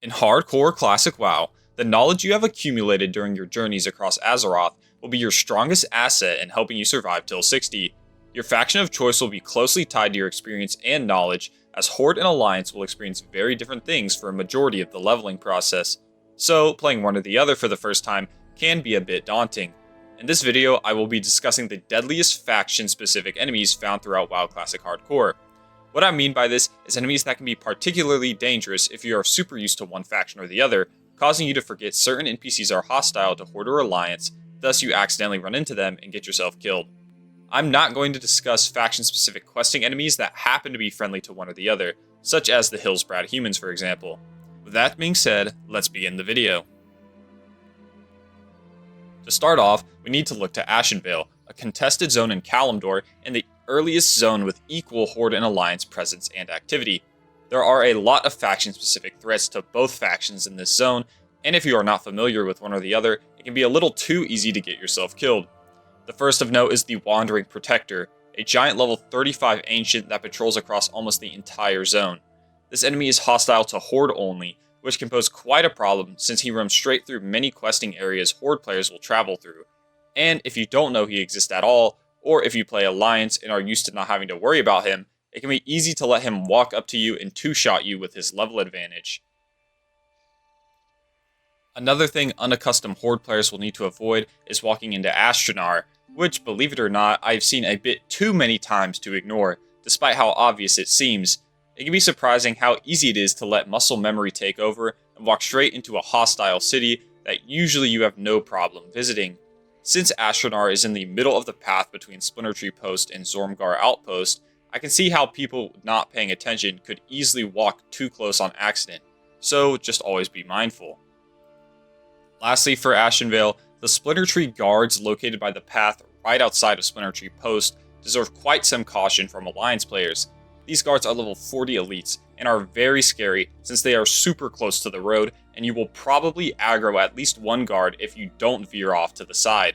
In hardcore classic WoW, the knowledge you have accumulated during your journeys across Azeroth will be your strongest asset in helping you survive till 60. Your faction of choice will be closely tied to your experience and knowledge, as Horde and Alliance will experience very different things for a majority of the leveling process. So, playing one or the other for the first time can be a bit daunting. In this video, I will be discussing the deadliest faction-specific enemies found throughout WoW Classic Hardcore. What I mean by this is enemies that can be particularly dangerous if you are super used to one faction or the other, causing you to forget certain NPCs are hostile to Horde or Alliance, thus you accidentally run into them and get yourself killed. I'm not going to discuss faction-specific questing enemies that happen to be friendly to one or the other, such as the Hillsbrad humans for example. With that being said, let's begin the video. To start off, we need to look to Ashenvale, a contested zone in Kalimdor and the earliest zone with equal Horde and Alliance presence and activity. There are a lot of faction-specific threats to both factions in this zone, and if you are not familiar with one or the other, it can be a little too easy to get yourself killed. The first of note is the Wandering Protector, a giant level 35 ancient that patrols across almost the entire zone. This enemy is hostile to Horde only, which can pose quite a problem since he roams straight through many questing areas Horde players will travel through. And if you don't know he exists at all, or if you play Alliance and are used to not having to worry about him, it can be easy to let him walk up to you and two-shot you with his level advantage. Another thing unaccustomed Horde players will need to avoid is walking into Ashenvale, which, believe it or not, I've seen a bit too many times to ignore, despite how obvious it seems. It can be surprising how easy it is to let muscle memory take over and walk straight into a hostile city that usually you have no problem visiting. Since Ashenvale is in the middle of the path between Splintertree Post and Zormgar Outpost, I can see how people not paying attention could easily walk too close on accident, so just always be mindful. Lastly, for Ashenvale, the Splintertree guards located by the path right outside of Splintertree Post deserve quite some caution from Alliance players. These guards are level 40 elites and are very scary since they are super close to the road, and you will probably aggro at least one guard if you don't veer off to the side.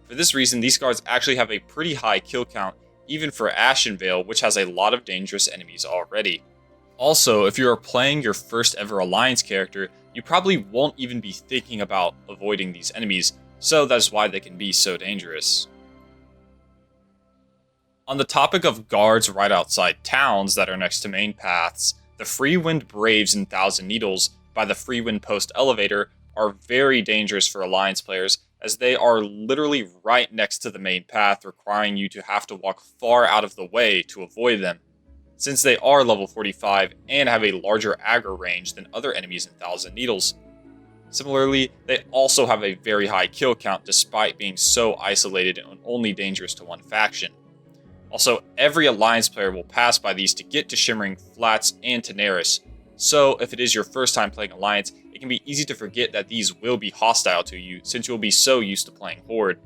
For this reason, these guards actually have a pretty high kill count, even for Ashenvale, which has a lot of dangerous enemies already. Also, if you are playing your first ever Alliance character, you probably won't even be thinking about avoiding these enemies, so that is why they can be so dangerous. On the topic of guards right outside towns that are next to main paths, the Freewind Braves in Thousand Needles by the Freewind Post elevator are very dangerous for Alliance players, as they are literally right next to the main path, requiring you to have to walk far out of the way to avoid them. Since they are level 45 and have a larger aggro range than other enemies in Thousand Needles. Similarly, they also have a very high kill count despite being so isolated and only dangerous to one faction. Also, every Alliance player will pass by these to get to Shimmering Flats and Tenaris, so if it is your first time playing Alliance, it can be easy to forget that these will be hostile to you since you will be so used to playing Horde.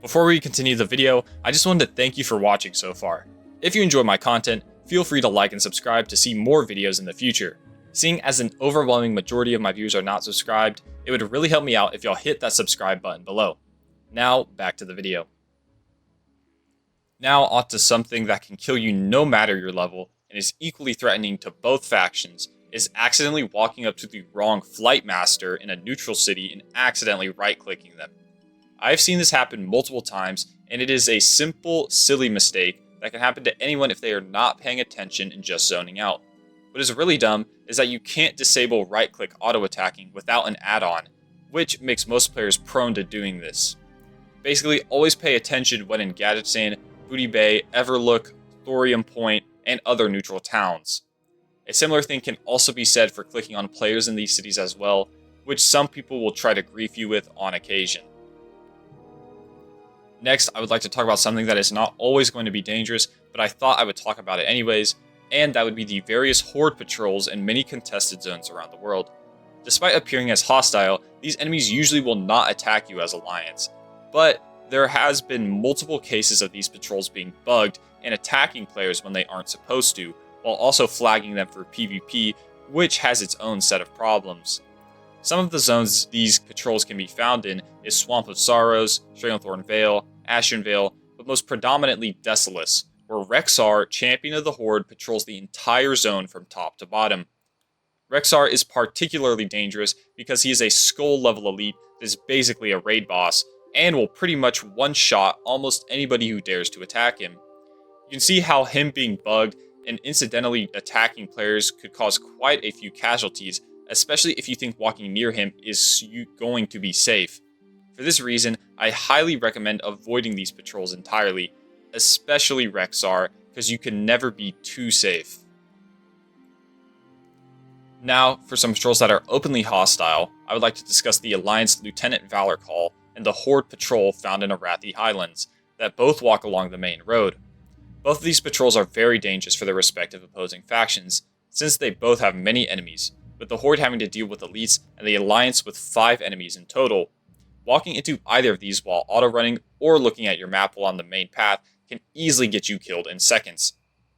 Before we continue the video, I just wanted to thank you for watching so far. If you enjoy my content, feel free to like and subscribe to see more videos in the future. Seeing as an overwhelming majority of my viewers are not subscribed, it would really help me out if y'all hit that subscribe button below. Now, back to the video. Now on to something that can kill you no matter your level, and is equally threatening to both factions, is accidentally walking up to the wrong Flight Master in a neutral city and accidentally right-clicking them. I've seen this happen multiple times, and it is a simple, silly mistake that can happen to anyone if they are not paying attention and just zoning out. What is really dumb is that you can't disable right-click auto-attacking without an add-on, which makes most players prone to doing this. Basically, always pay attention when in Gadgetzan, Booty Bay, Everlook, Thorium Point, and other neutral towns. A similar thing can also be said for clicking on players in these cities as well, which some people will try to grief you with on occasion. Next, I would like to talk about something that is not always going to be dangerous, but I thought I would talk about it anyways, and that would be the various Horde patrols in many contested zones around the world. Despite appearing as hostile, these enemies usually will not attack you as Alliance, but there has been multiple cases of these patrols being bugged and attacking players when they aren't supposed to, while also flagging them for PvP, which has its own set of problems. Some of the zones these patrols can be found in is Swamp of Sorrows, Stranglethorn Vale, Ashenvale, but most predominantly Desolus, where Rexar, champion of the Horde, patrols the entire zone from top to bottom. Rexar is particularly dangerous because he is a skull level elite that is basically a raid boss, and will pretty much one-shot almost anybody who dares to attack him. You can see how him being bugged and incidentally attacking players could cause quite a few casualties, especially if you think walking near him is going to be safe. For this reason, I highly recommend avoiding these patrols entirely, especially Rexar, because you can never be too safe. Now, for some patrols that are openly hostile, I would like to discuss the Alliance Lieutenant Valor Call and the Horde Patrol found in Arathi Highlands, that both walk along the main road. Both of these patrols are very dangerous for their respective opposing factions, since they both have many enemies, with the Horde having to deal with elites and the Alliance with 5 enemies in total. Walking into either of these while auto-running or looking at your map while on the main path can easily get you killed in seconds.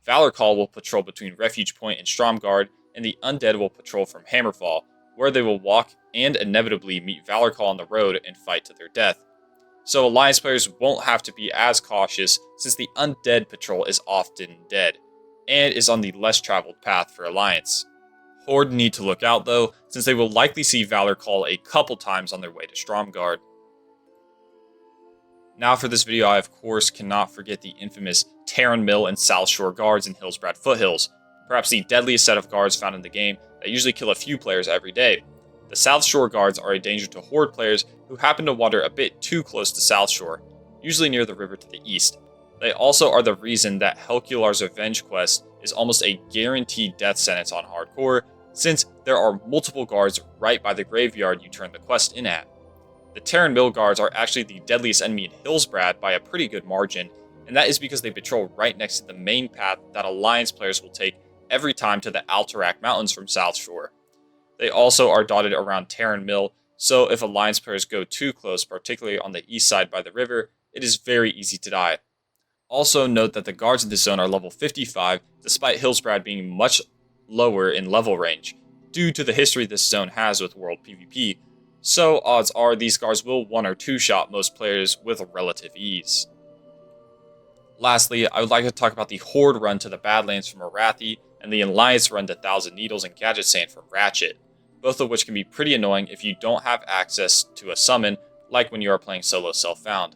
Valor Call will patrol between Refuge Point and Stromgard, and the Undead will patrol from Hammerfall, where they will walk and inevitably meet Valor Call on the road and fight to their death. So Alliance players won't have to be as cautious since the Undead patrol is often dead, and is on the less traveled path for Alliance. Horde need to look out though, since they will likely see Valor Call a couple times on their way to Stromgard. Now for this video, I of course cannot forget the infamous Terran Mill and South Shore guards in Hillsbrad Foothills, perhaps the deadliest set of guards found in the game that usually kill a few players every day. The South Shore guards are a danger to Horde players who happen to wander a bit too close to South Shore, usually near the river to the east. They also are the reason that Helcular's Revenge quest is almost a guaranteed death sentence on hardcore, since there are multiple guards right by the graveyard you turn the quest in at. The Terran Mill guards are actually the deadliest enemy in Hillsbrad by a pretty good margin, and that is because they patrol right next to the main path that Alliance players will take every time to the Alterac Mountains from South Shore. They also are dotted around Terran Mill, so if Alliance players go too close, particularly on the east side by the river, it is very easy to die. Also note that the guards in this zone are level 55, despite Hillsbrad being much lower in level range, due to the history this zone has with World PvP, so odds are these guards will 1 or 2 shot most players with relative ease. Lastly, I would like to talk about the Horde run to the Badlands from Arathi, and the Alliance run to Thousand Needles and Gadget Sand from Ratchet, both of which can be pretty annoying if you don't have access to a summon, like when you are playing solo self-found.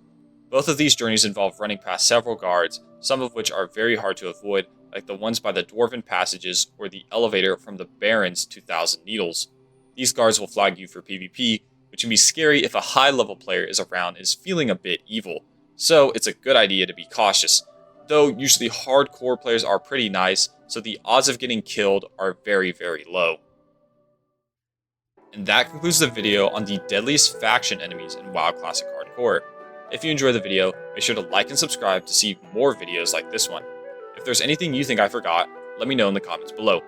Both of these journeys involve running past several guards, some of which are very hard to avoid, like the ones by the Dwarven Passages or the elevator from the Barrens to Thousand Needles. These guards will flag you for PvP, which can be scary if a high-level player is around and is feeling a bit evil, so it's a good idea to be cautious. Though usually hardcore players are pretty nice, so the odds of getting killed are very, very low. And that concludes the video on the deadliest faction enemies in WoW Classic Hardcore. If you enjoyed the video, make sure to like and subscribe to see more videos like this one. If there's anything you think I forgot, let me know in the comments below.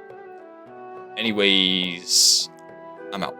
Anyways, I'm out.